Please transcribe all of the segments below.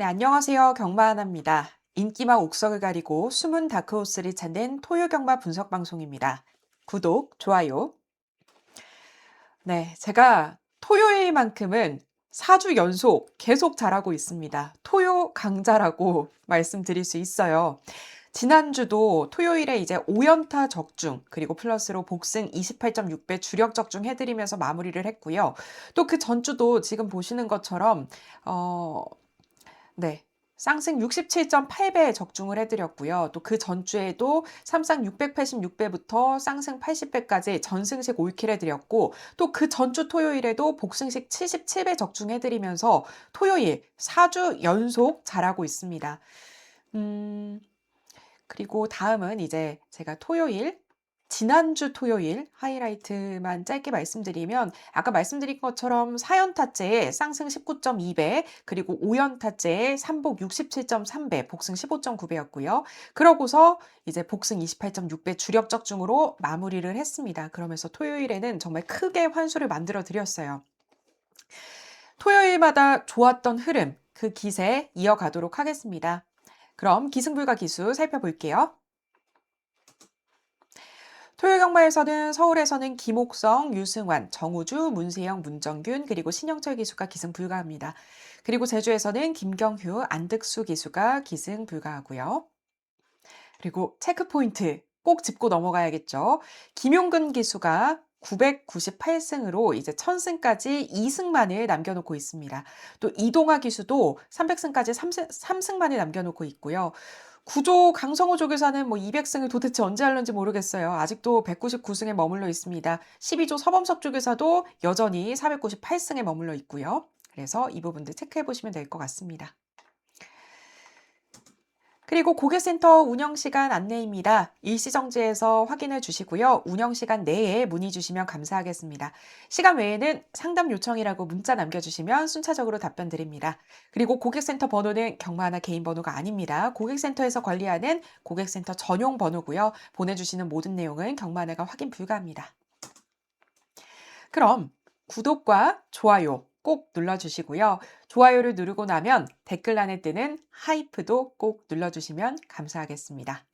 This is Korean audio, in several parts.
네, 안녕하세요. 경마하나입니다. 인기마 옥석을 가리고 숨은 다크호스를 찾는 토요경마 분석 방송입니다. 구독, 좋아요. 네, 제가 토요일만큼은 4주 연속 계속 잘하고 있습니다. 토요 강자라고 말씀드릴 수 있어요. 지난주도 토요일에 이제 5연타 적중, 그리고 플러스로 복승 28.6배 주력 적중 해드리면서 마무리를 했고요. 또 그 전주도 지금 보시는 것처럼, 어, 네. 쌍승 67.8배 적중을 해드렸고요. 또 그 전주에도 삼상 686배부터 쌍승 80배까지 전승식 올킬 해드렸고, 또 그 전주 토요일에도 복승식 77배 적중해드리면서 토요일 4주 연속 잘하고 있습니다. 음, 그리고 다음은 이제 제가 지난주 토요일 하이라이트만 짧게 말씀드리면 아까 말씀드린 것처럼 4연타째에 쌍승 19.2배 그리고 5연타째에 삼복 67.3배 복승 15.9배였고요. 그러고서 이제 복승 28.6배 주력 적중으로 마무리를 했습니다. 그러면서 토요일에는 정말 크게 환수를 만들어 드렸어요. 토요일마다 좋았던 흐름, 그 기세 이어가도록 하겠습니다. 그럼 기승불가 기수 살펴볼게요. 토요경마에서는 서울에서는 김옥성, 유승환, 정우주, 문세영, 문정균, 그리고 신영철 기수가 기승 불가합니다. 그리고 제주에서는 김경휴, 안득수 기수가 기승 불가하고요. 그리고 체크포인트 꼭 짚고 넘어가야겠죠. 김용근 기수가 998승으로 이제 1000승까지 2승만을 남겨놓고 있습니다. 또 이동화 기수도 300승까지 3승만을 남겨놓고 있고요. 구조 강성호 조교사는 뭐 200승을 도대체 언제 하는지 모르겠어요. 아직도 199승에 머물러 있습니다. 12조 서범석 조교사도 여전히 498승에 머물러 있고요. 그래서 이 부분들 체크해 보시면 될 것 같습니다. 그리고 고객센터 운영시간 안내입니다. 일시정지해서 확인해 주시고요. 운영시간 내에 문의 주시면 감사하겠습니다. 시간 외에는 상담 요청이라고 문자 남겨주시면 순차적으로 답변 드립니다. 그리고 고객센터 번호는 경마하나 개인 번호가 아닙니다. 고객센터에서 관리하는 고객센터 전용 번호고요. 보내주시는 모든 내용은 경마하나가 확인 불가합니다. 그럼 구독과 좋아요 꼭 눌러주시고요. 좋아요를 누르고 나면 댓글란에 뜨는 하이프도 꼭 눌러주시면 감사하겠습니다.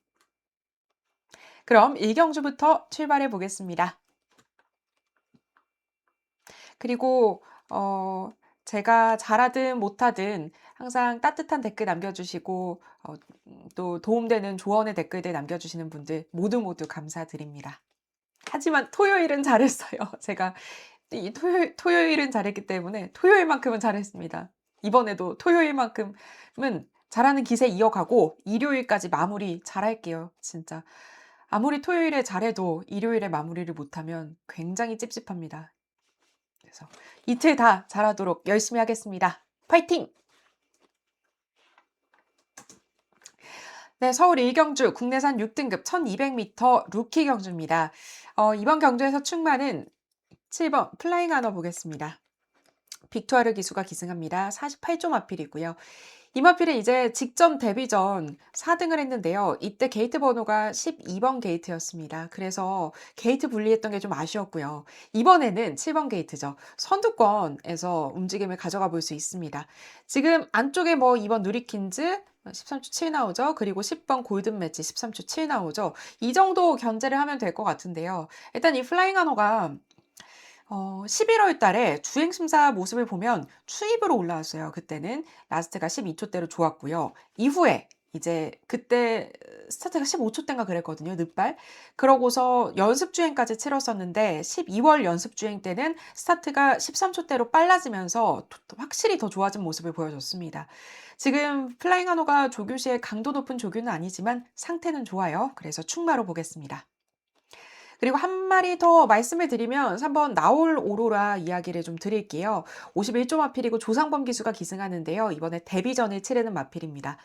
그럼 1경주부터 출발해 보겠습니다. 그리고 제가 잘하든 못하든 항상 따뜻한 댓글 남겨주시고 또 도움되는 조언의 댓글들 남겨주시는 분들 모두 감사드립니다. 하지만 토요일은 잘했어요. 제가 이 토요일은 잘했기 때문에 토요일만큼은 잘했습니다. 이번에도 토요일만큼은 잘하는 기세 이어가고 일요일까지 마무리 잘할게요. 진짜. 아무리 토요일에 잘해도 일요일에 마무리를 못하면 굉장히 찝찝합니다. 그래서 이틀 다 잘하도록 열심히 하겠습니다. 파이팅! 네, 서울 1경주 국내산 6등급 1200m 루키 경주입니다. 이번 경주에서 충마는 7번 플라잉 하너 보겠습니다. 빅투아르 기수가 기승합니다. 48조 마필이고요. 이 마필은 이제 직전 데뷔전 4등을 했는데요. 이때 게이트 번호가 12번 게이트였습니다. 그래서 게이트 분리했던 게 좀 아쉬웠고요. 이번에는 7번 게이트죠. 선두권에서 움직임을 가져가 볼 수 있습니다. 지금 안쪽에 뭐 2번 누리킨즈 13초 7 나오죠. 그리고 10번 골든 매치 13초 7 나오죠. 이 정도 견제를 하면 될 것 같은데요. 일단 이 플라잉 하너가 11월 달에 주행 심사 모습을 보면 추입으로 올라왔어요. 그때는 라스트가 12초대로 좋았고요. 이후에 이제 그때 스타트가 15초대인가 그랬거든요. 늦발. 그러고서 연습 주행까지 치렀었는데 12월 연습 주행 때는 스타트가 13초대로 빨라지면서 확실히 더 좋아진 모습을 보여줬습니다. 지금 플라잉 하노가 조교 시에 강도 높은 조교는 아니지만 상태는 좋아요. 그래서 충마로 보겠습니다. 그리고 한 마리 더 말씀을 드리면 3번 나올 오로라 이야기를 좀 드릴게요. 51조 마필이고 조상범 기수가 기승하는데요. 이번에 데뷔전을 치르는 마필입니다.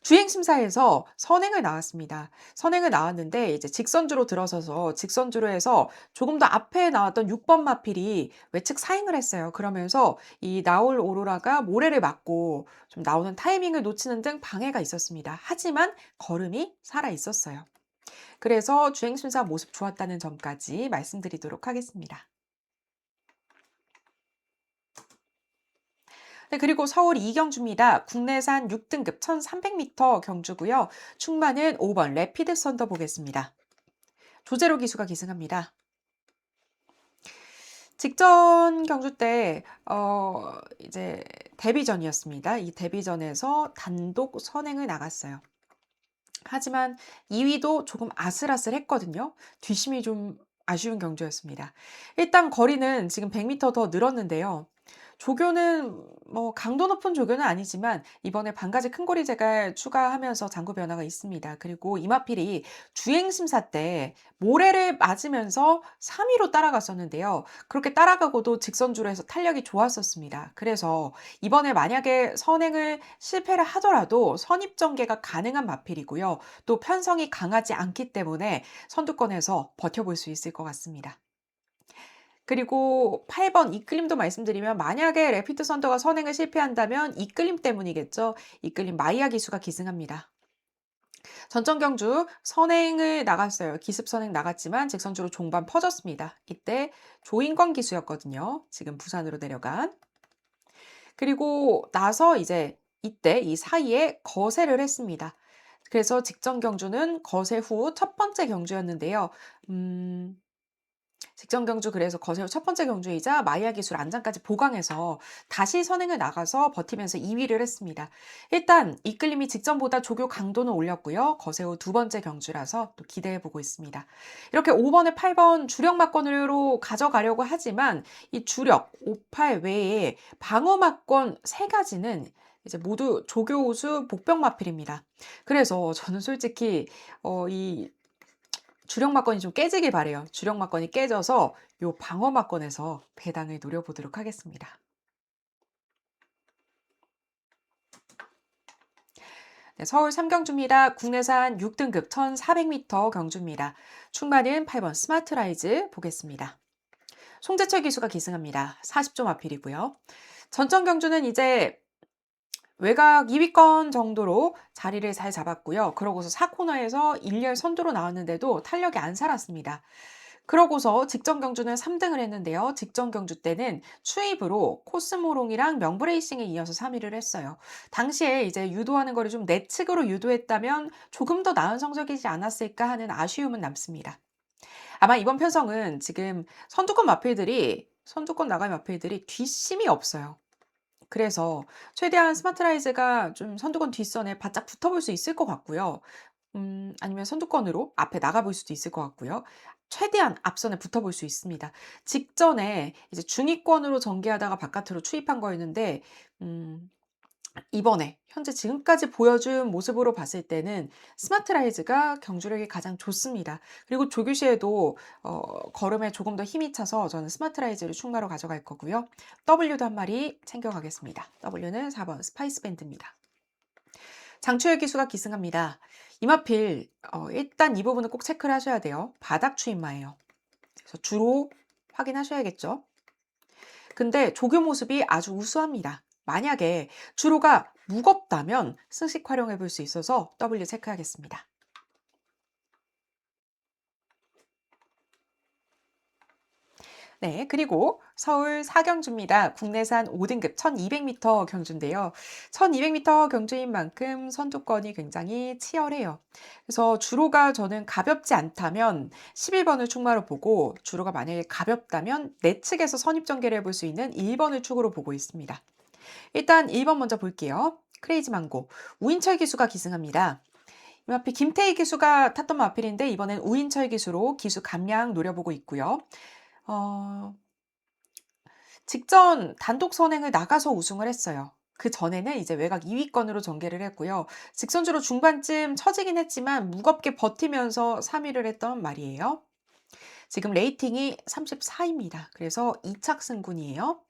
주행 심사에서 선행을 나왔습니다. 선행을 나왔는데 이제 직선주로 들어서서 직선주로 해서 조금 더 앞에 나왔던 6번 마필이 외측 사행을 했어요. 그러면서 이 나올 오로라가 모래를 맞고 좀 나오는 타이밍을 놓치는 등 방해가 있었습니다. 하지만 걸음이 살아 있었어요. 그래서 주행심사 모습 좋았다는 점까지 말씀드리도록 하겠습니다. 네, 그리고 서울 이경주입니다. 국내산 6등급 1300m 경주고요. 충만은 5번 레피드 썬더 보겠습니다. 조제로 기수가 기승합니다. 직전 경주 때 이제 데뷔전이었습니다. 이 데뷔전에서 단독 선행을 나갔어요. 하지만 2 위도 조금 아슬아슬했거든요. 뒷심이 좀 아쉬운 경주였습니다. 일단 거리는 지금 100m 더 늘었는데요. 조교는 뭐 강도 높은 조교는 아니지만 이번에 반가지 큰 고리 제갈 추가하면서 장구 변화가 있습니다. 그리고 이마필이 주행 심사 때 모래를 맞으면서 3 위로 따라갔었는데요. 그렇게 따라가고도 직선주로 해서 탄력이 좋았었습니다. 그래서 이번에 만약에 선행을 실패를 하더라도 선입 전개가 가능한 마필이고요. 또 편성이 강하지 않기 때문에 선두권에서 버텨볼 수 있을 것 같습니다. 그리고 8번 이끌림도 말씀드리면 만약에 레피트 선더가 선행을 실패한다면 이끌림 때문이겠죠. 이끌림 마이야 기수가 기승합니다. 전전 경주 선행을 나갔어요. 기습 선행 나갔지만 직선주로 종반 퍼졌습니다. 이때 조인권 기수였거든요. 지금 부산으로 내려간. 그리고 나서 이제 이때 이 사이에 거세를 했습니다. 그래서 직전 경주는 거세 후 첫 번째 경주였는데요. 직전 경주 그래서 거세 후 첫 번째 경주이자 마이야 기술 안장까지 보강해서 다시 선행을 나가서 버티면서 2 위를 했습니다. 일단 이끌림이 직전보다 조교 강도는 올렸고요. 거세 후 두 번째 경주라서 또 기대해 보고 있습니다. 이렇게 5 번에 8번 주력 막권으로 가져가려고 하지만 이 주력 5, 8 외에 방어 막권 3 가지는 이제 모두 조교 우수 복병 마필입니다. 그래서 저는 솔직히 이 주력 막건이 좀 깨지길 바래요. 주력 막건이 깨져서 요 방어 막건에서 배당을 노려보도록 하겠습니다. 네, 서울 삼경주입니다. 국내산 6등급 1400m 경주입니다. 충만은 8번 스마트라이즈 보겠습니다. 송재철 기수가 기승합니다. 40점 앞필이고요. 전천 경주는 이제 외곽 2위권 정도로 자리를 잘 잡았고요. 그러고서 4코너에서 1열 선두로 나왔는데도 탄력이 안 살았습니다. 그러고서 직전 경주는 3등을 했는데요. 직전 경주 때는 추입으로 코스모롱이랑 명브레이싱에 이어서 3위를 했어요. 당시에 이제 유도하는 거를 좀 내측으로 유도했다면 조금 더 나은 성적이지 않았을까 하는 아쉬움은 남습니다. 아마 이번 편성은 지금 선두권 나갈 마필들이 뒷심이 없어요. 그래서 최대한 스마트라이즈가 좀 선두권 뒷선에 바짝 붙어볼 수 있을 것 같고요. 아니면 선두권으로 앞에 나가볼 수도 있을 것 같고요. 최대한 앞선에 붙어볼 수 있습니다. 직전에 이제 중위권으로 전개하다가 바깥으로 추입한 거였는데, 음, 이번에 현재 지금까지 보여준 모습으로 봤을 때는 스마트라이즈가 경주력이 가장 좋습니다. 그리고 조규시에도 걸음에 조금 더 힘이 차서 저는 스마트라이즈를 충마로 가져갈 거고요. W도 한 마리 챙겨가겠습니다. W는 4번 스파이스 밴드입니다. 장추열 기수가 기승합니다. 이마필 일단 이 부분은 꼭 체크를 하셔야 돼요. 바닥 추임마예요. 그래서 주로 확인하셔야겠죠. 근데 조교 모습이 아주 우수합니다. 만약에 주로가 무겁다면 승식 활용해 볼 수 있어서 W 체크하겠습니다. 네, 그리고 서울 사경주입니다. 국내산 5등급 1200m 경주인데요. 1200m 경주인 만큼 선두권이 굉장히 치열해요. 그래서 주로가 저는 가볍지 않다면 11번을 충마로 보고 주로가 만약에 가볍다면 내측에서 선입전개를 해볼 수 있는 1번을 축으로 보고 있습니다. 일단 1번 먼저 볼게요. 크레이지 망고. 우인철 기수가 기승합니다. 이 앞에 김태희 기수가 탔던 마필인데 이번엔 우인철 기수로 기수 감량 노려보고 있고요. 어, 직전 단독 선행을 나가서 우승을 했어요. 그 전에는 이제 외곽 2위권으로 전개를 했고요. 직선주로 중반쯤 처지긴 했지만 무겁게 버티면서 3위를 했던 말이에요. 지금 레이팅이 34입니다. 그래서 2착 승군이에요.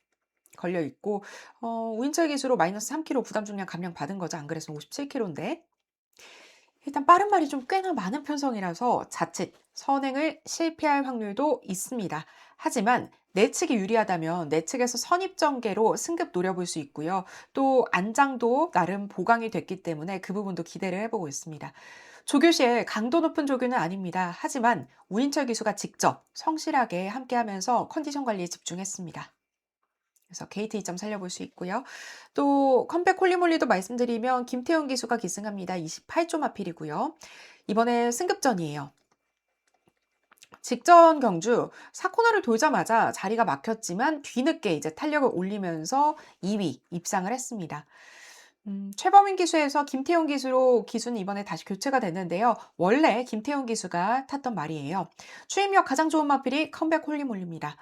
걸려 있고 우인철 기수로 마이너스 3kg 부담 중량 감량 받은 거죠. 안 그랬으면 57kg인데. 일단 빠른 말이 좀 꽤나 많은 편성이라서 자칫 선행을 실패할 확률도 있습니다. 하지만 내측이 유리하다면 내측에서 선입전개로 승급 노려볼 수 있고요. 또 안장도 나름 보강이 됐기 때문에 그 부분도 기대를 해보고 있습니다. 조교시에 강도 높은 조교는 아닙니다. 하지만 우인철 기수가 직접 성실하게 함께하면서 컨디션 관리에 집중했습니다. 그래서 게이트 2점 살려볼 수 있고요. 또 컴백 홀리몰리도 말씀드리면 김태훈 기수가 기승합니다. 28조 마필이고요. 이번에 승급전이에요. 직전 경주 4코너를 돌자마자 자리가 막혔지만 뒤늦게 이제 탄력을 올리면서 2위 입상을 했습니다. 최범인 기수에서 김태훈 기수로 기수는 이번에 다시 교체가 됐는데요. 원래 김태훈 기수가 탔던 말이에요. 추임력 가장 좋은 마필이 컴백 홀리몰리입니다.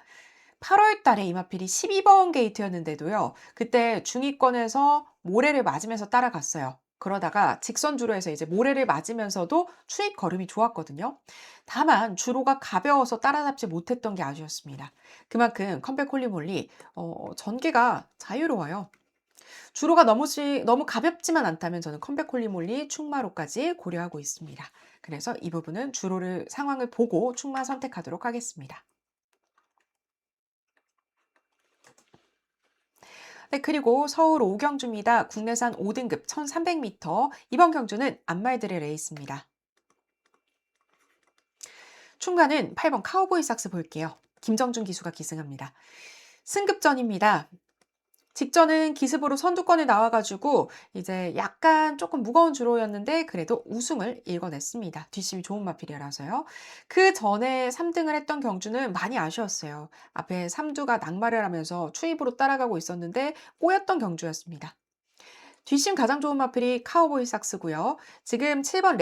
8월 달에 이 마필이 12번 게이트였는데도요. 그때 중위권에서 모래를 맞으면서 따라갔어요. 그러다가 직선 주로에서 이제 모래를 맞으면서도 추입 걸음이 좋았거든요. 다만 주로가 가벼워서 따라잡지 못했던 게 아쉬웠습니다. 그만큼 컴백 홀리몰리 전개가 자유로워요. 주로가 너무 가볍지만 않다면 저는 컴백 홀리몰리 충마로까지 고려하고 있습니다. 그래서 이 부분은 주로를 상황을 보고 충마 선택하도록 하겠습니다. 네, 그리고 서울 5경주입니다. 국내산 5등급 1300m. 이번 경주는 안말들의 레이스입니다. 충마는 8번 카우보이 삭스 볼게요. 김정준 기수가 기승합니다. 승급전입니다. 직전은 기습으로 선두권에 나와가지고 이제 약간 조금 무거운 주로였는데 그래도 우승을 일궈냈습니다. 뒷심이 좋은 마필이라서요. 그 전에 3등을 했던 경주는 많이 아쉬웠어요. 앞에 3두가 낙마를 하면서 추입으로 따라가고 있었는데 꼬였던 경주였습니다. 뒷심 가장 좋은 마필이 카우보이 삭스고요. 지금 7번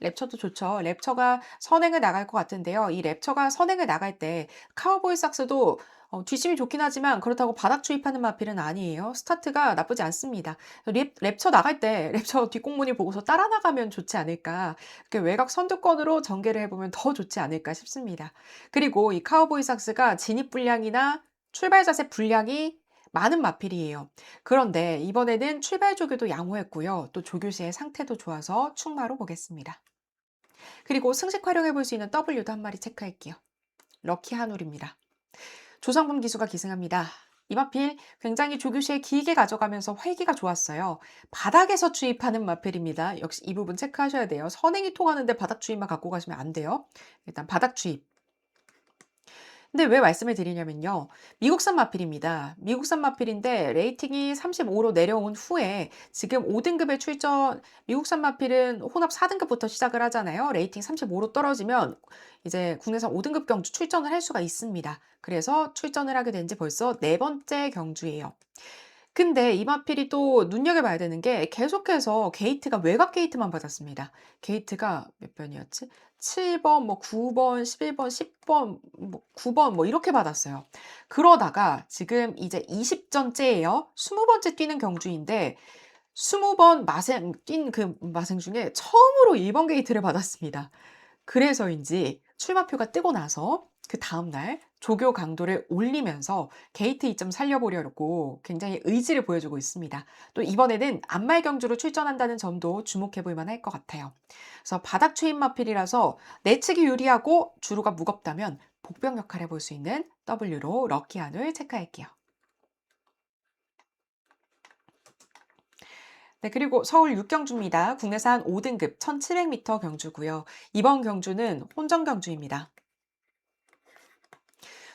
랩처도 좋죠. 랩처가 선행을 나갈 것 같은데요. 이 랩처가 선행을 나갈 때 카우보이 삭스도 뒷심이 좋긴 하지만 그렇다고 바닥 추입하는 마필은 아니에요. 스타트가 나쁘지 않습니다. 랩처 나갈 때 랩처 뒷공무니 보고서 따라 나가면 좋지 않을까. 이렇게 외곽 선두권으로 전개를 해보면 더 좋지 않을까 싶습니다. 그리고 이 카우보이 삭스가 진입 분량이나 출발 자세 분량이 많은 마필이에요. 그런데 이번에는 출발 조교도 양호했고요. 또 조교 시의 상태도 좋아서 충마로 보겠습니다. 그리고 승식 활용해 볼 수 있는 W도 한 마리 체크할게요. 럭키 한울입니다. 조성범 기수가 기승합니다. 이 마필 굉장히 조교시에 길게 가져가면서 활기가 좋았어요. 바닥에서 추입하는 마필입니다. 역시 이 부분 체크하셔야 돼요. 선행이 통하는데 바닥 추입만 갖고 가시면 안 돼요. 일단 바닥 추입. 근데 왜 말씀을 드리냐면요. 미국산 마필입니다. 미국산 마필인데 레이팅이 35로 내려온 후에 지금 5등급에 출전, 미국산 마필은 혼합 4등급부터 시작을 하잖아요. 레이팅 35로 떨어지면 이제 국내산 5등급 경주 출전을 할 수가 있습니다. 그래서 출전을 하게 된 지 벌써 네 번째 경주예요. 근데 이 마필이 또 눈여겨봐야 되는 게 계속해서 게이트가 외곽 게이트만 받았습니다. 게이트가 몇 번이었지? 7번, 뭐 9번, 11번, 10번, 뭐 9번 뭐 이렇게 받았어요. 그러다가 지금 이제 20전째예요. 20번째 뛰는 경주인데 20번 마생 뛴 그 마생 중에 처음으로 1번 게이트를 받았습니다. 그래서인지 출마표가 뜨고 나서 그 다음날 조교 강도를 올리면서 게이트 2점 살려보려고 굉장히 의지를 보여주고 있습니다. 또 이번에는 안말 경주로 출전한다는 점도 주목해 볼 만할 것 같아요. 그래서 바닥 추임 마필이라서 내측이 유리하고 주로가 무겁다면 복병 역할 해볼 수 있는 W로 럭키 한울 체크할게요. 네, 그리고 서울 6경주입니다. 국내산 5등급 1700m 경주고요. 이번 경주는 혼전 경주입니다.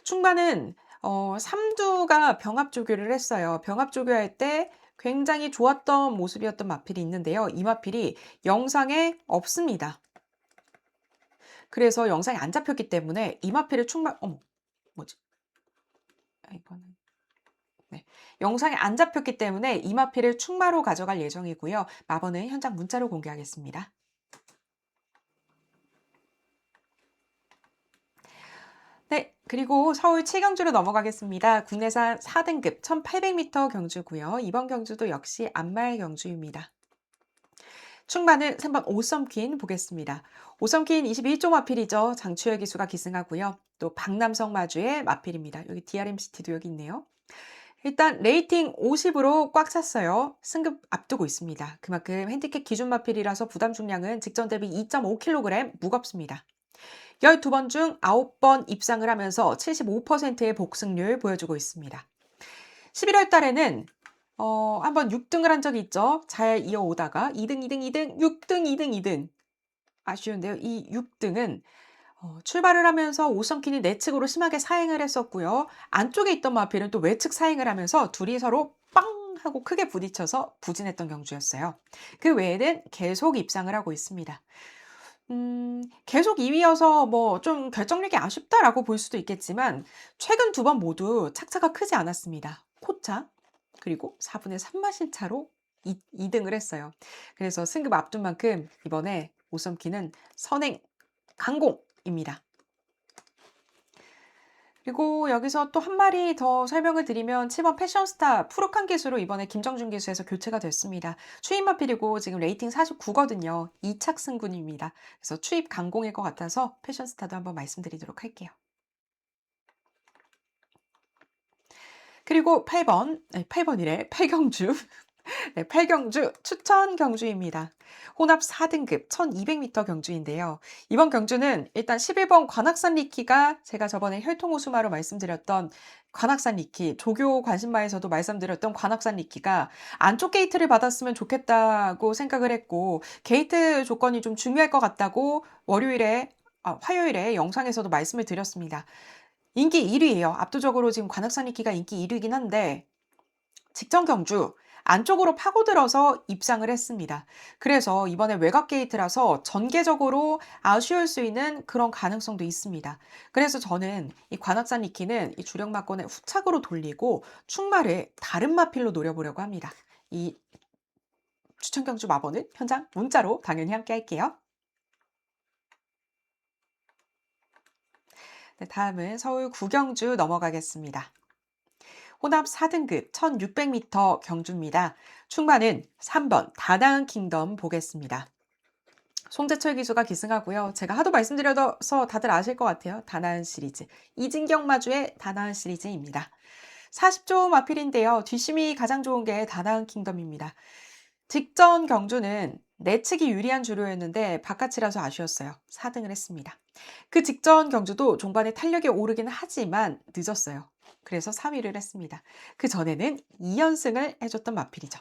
충반은 3두가 병합 조교를 했어요. 병합 조교할 때 굉장히 좋았던 모습이었던 마필이 있는데요. 이 마필이 영상에 없습니다. 그래서 영상이 안 잡혔기 때문에 이 마필을 뭐지? 이거는 네. 영상에 안 잡혔기 때문에 이 마필을 충마로 가져갈 예정이고요. 마번은 현장 문자로 공개하겠습니다. 네, 그리고 서울 7경주로 넘어가겠습니다. 국내산 4등급 1800m 경주고요. 이번 경주도 역시 안말 경주입니다. 충반은 3번 오썸퀸 보겠습니다. 오썸퀸 21조 마필이죠. 장추열 기수가 기승하고요. 또 박남성 마주의 마필입니다. 여기 DRMCT도 여기 있네요. 일단 레이팅 50으로 꽉 찼어요. 승급 앞두고 있습니다. 그만큼 핸디캡 기준 마필이라서 부담 중량은 직전 대비 2.5kg 무겁습니다. 12번 중 9번 입상을 하면서 75%의 복승률 보여주고 있습니다. 11월 달에는 한번 6등을 한 적이 있죠. 잘 이어오다가 2등, 2등, 2등, 6등, 2등, 2등. 아쉬운데요. 이 6등은 출발을 하면서 오썸킨이 내측으로 심하게 사행을 했었고요. 안쪽에 있던 마필은 또 외측 사행을 하면서 둘이 서로 빵 하고 크게 부딪혀서 부진했던 경주였어요. 그 외에는 계속 입상을 하고 있습니다. 계속 2위여서 뭐 좀 결정력이 아쉽다라고 볼 수도 있겠지만 최근 두 번 모두 착차가 크지 않았습니다. 코차 그리고 4분의 3마신 차로 2등을 했어요. 그래서 승급 앞둔 만큼 이번에 오썸키는 선행 강공입니다. 그리고 여기서 또 한 마리 더 설명을 드리면 7번 패션스타 푸르칸 기수로 이번에 김정준 기수에서 교체가 됐습니다. 추입 마필이고 지금 레이팅 49거든요. 2착 승군입니다. 그래서 추입 강공일 것 같아서 패션스타도 한번 말씀드리도록 할게요. 그리고 8번, 8번이래, 8경주. 네, 8경주 추천 경주입니다. 혼합 4등급 1200m 경주인데요. 이번 경주는 일단 11번 관악산 리키가 제가 저번에 혈통호수마로 말씀드렸던 관악산 리키, 조교 관심마에서도 말씀드렸던 관악산 리키가 안쪽 게이트를 받았으면 좋겠다고 생각을 했고 게이트 조건이 좀 중요할 것 같다고 화요일에 영상에서도 말씀을 드렸습니다. 인기 1위예요. 압도적으로 지금 관악산 리키가 인기 1위이긴 한데 직전 경주 안쪽으로 파고들어서 입상을 했습니다. 그래서 이번에 외곽 게이트라서 전개적으로 아쉬울 수 있는 그런 가능성도 있습니다. 그래서 저는 이 관악산 리키는 이 주력 마건을 후착으로 돌리고 충마를 다른 마필로 노려보려고 합니다. 이 추천 경주 마번은 현장 문자로 당연히 함께 할게요. 네, 다음은 서울 구경주 넘어가겠습니다. 혼합 4등급 1600m 경주입니다. 충마는 3번 다나은 킹덤 보겠습니다. 송재철 기수가 기승하고요. 제가 하도 말씀드려서 다들 아실 것 같아요. 다나은 시리즈. 이진경 마주의 다나은 시리즈입니다. 40조 마필인데요. 뒷심이 가장 좋은 게 다나은 킹덤입니다. 직전 경주는 내측이 유리한 주로였는데 바깥이라서 아쉬웠어요. 4등을 했습니다. 그 직전 경주도 종반에 탄력이 오르긴 하지만 늦었어요. 그래서 3위를 했습니다. 그 전에는 2연승을 해줬던 마필이죠.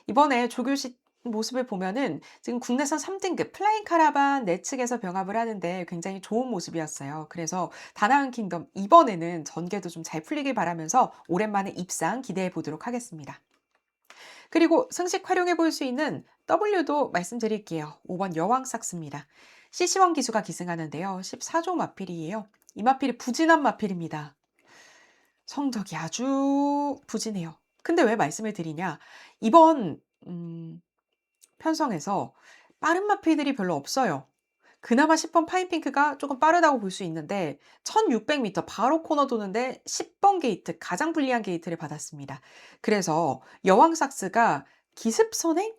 이번에 조교시 모습을 보면은 지금 국내선 3등급 플라잉 카라반 내측에서 병합을 하는데 굉장히 좋은 모습이었어요. 그래서 다나은 킹덤 이번에는 전개도 좀 잘 풀리길 바라면서 오랜만에 입상 기대해 보도록 하겠습니다. 그리고 승식 활용해 볼 수 있는 W도 말씀드릴게요. 5번 여왕삭스입니다. CC1 기수가 기승하는데요. 14조 마필이에요. 이 마필이 부진한 마필입니다. 성적이 아주 부진해요. 근데 왜 말씀을 드리냐? 이번 편성에서 빠른 마필들이 별로 없어요. 그나마 10번 파인핑크가 조금 빠르다고 볼 수 있는데 1600m 바로 코너 도는데 10번 게이트 가장 불리한 게이트를 받았습니다. 그래서 여왕삭스가 기습선행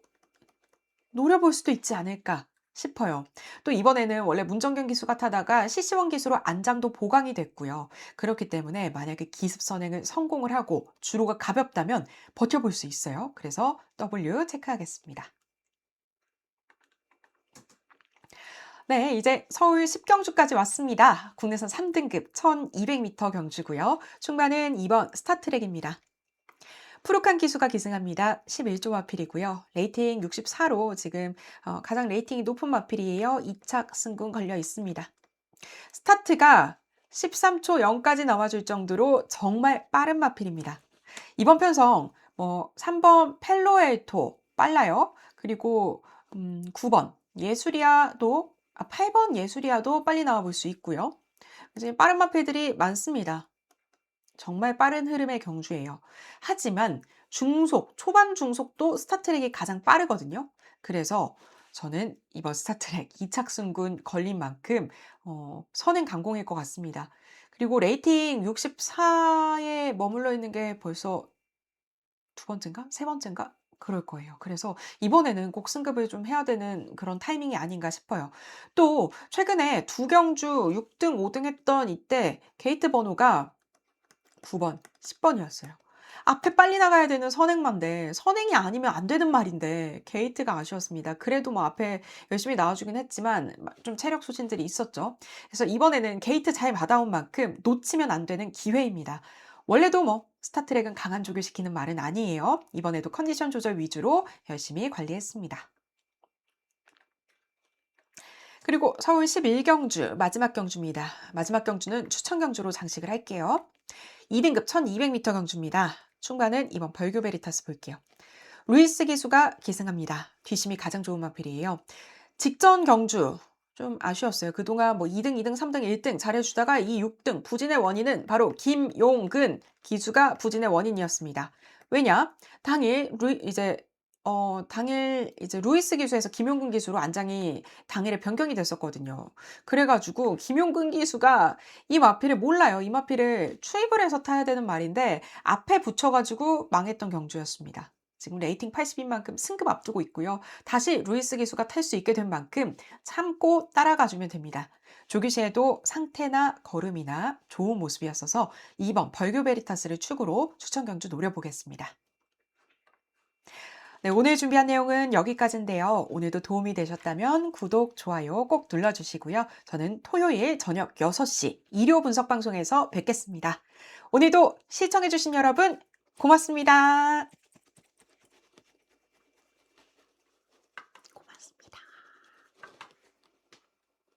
노려볼 수도 있지 않을까 싶어요. 또 이번에는 원래 문정경 기수가 타다가 CC1 기수로 안장도 보강이 됐고요. 그렇기 때문에 만약에 기습선행을 성공을 하고 주로가 가볍다면 버텨볼 수 있어요. 그래서 W 체크하겠습니다. 네, 이제 서울 10경주까지 왔습니다. 국내선 3등급 1200m 경주고요. 충마는 2번 스타트랙입니다. 푸르칸 기수가 기승합니다. 11조 마필이고요. 레이팅 64로 지금 가장 레이팅이 높은 마필이에요. 2착 승군 걸려 있습니다. 스타트가 13초 0까지 나와줄 정도로 정말 빠른 마필입니다. 이번 편성 3번 펠로엘토 빨라요. 그리고 9번 예수리아도 8번 예수리아도 빨리 나와 볼 수 있고요. 이제 빠른 마필들이 많습니다. 정말 빠른 흐름의 경주예요. 하지만 초반 중속도 스타트랙이 가장 빠르거든요. 그래서 저는 이번 스타트랙 2착 승군 걸린 만큼 선행 강공일 것 같습니다. 그리고 레이팅 64에 머물러 있는 게 벌써 두 번째인가? 세 번째인가? 그럴 거예요. 그래서 이번에는 꼭 승급을 좀 해야 되는 그런 타이밍이 아닌가 싶어요. 또 최근에 두 경주 6등, 5등 했던 이때 게이트 번호가 9번, 10번이었어요. 앞에 빨리 나가야 되는 선행만데 선행이 아니면 안 되는 말인데 게이트가 아쉬웠습니다. 그래도 뭐 앞에 열심히 나와주긴 했지만 좀 체력 소진들이 있었죠. 그래서 이번에는 게이트 잘 받아온 만큼 놓치면 안 되는 기회입니다. 원래도 뭐 스타트랙은 강한 조교시키는 말은 아니에요. 이번에도 컨디션 조절 위주로 열심히 관리했습니다. 그리고 서울 11경주 마지막 경주입니다. 마지막 경주는 추천 경주로 장식을 할게요. 2등급 1200m 경주입니다. 충관은 이번 벌교 베리타스 볼게요. 루이스 기수가 기승합니다. 뒷심이 가장 좋은 마필이에요. 직전 경주 좀 아쉬웠어요. 그동안 뭐 2등, 2등, 3등, 1등 잘해주다가 이 6등 부진의 원인은 바로 김용근 기수가 부진의 원인이었습니다. 왜냐? 당일 이제 루이스 기수에서 김용근 기수로 안장이 당일에 변경이 됐었거든요. 그래가지고 김용근 기수가 이 마필을 몰라요. 이 마필을 추입을 해서 타야 되는 말인데 앞에 붙여가지고 망했던 경주였습니다. 지금 레이팅 80인 만큼 승급 앞두고 있고요. 다시 루이스 기수가 탈 수 있게 된 만큼 참고 따라가주면 됩니다. 조규시에도 상태나 걸음이나 좋은 모습이었어서 2번 벌교 베리타스를 축으로 추천 경주 노려보겠습니다. 네, 오늘 준비한 내용은 여기까지인데요. 오늘도 도움이 되셨다면 구독, 좋아요 꼭 눌러주시고요. 저는 토요일 저녁 6시 일요 분석 방송에서 뵙겠습니다. 오늘도 시청해주신 여러분 고맙습니다.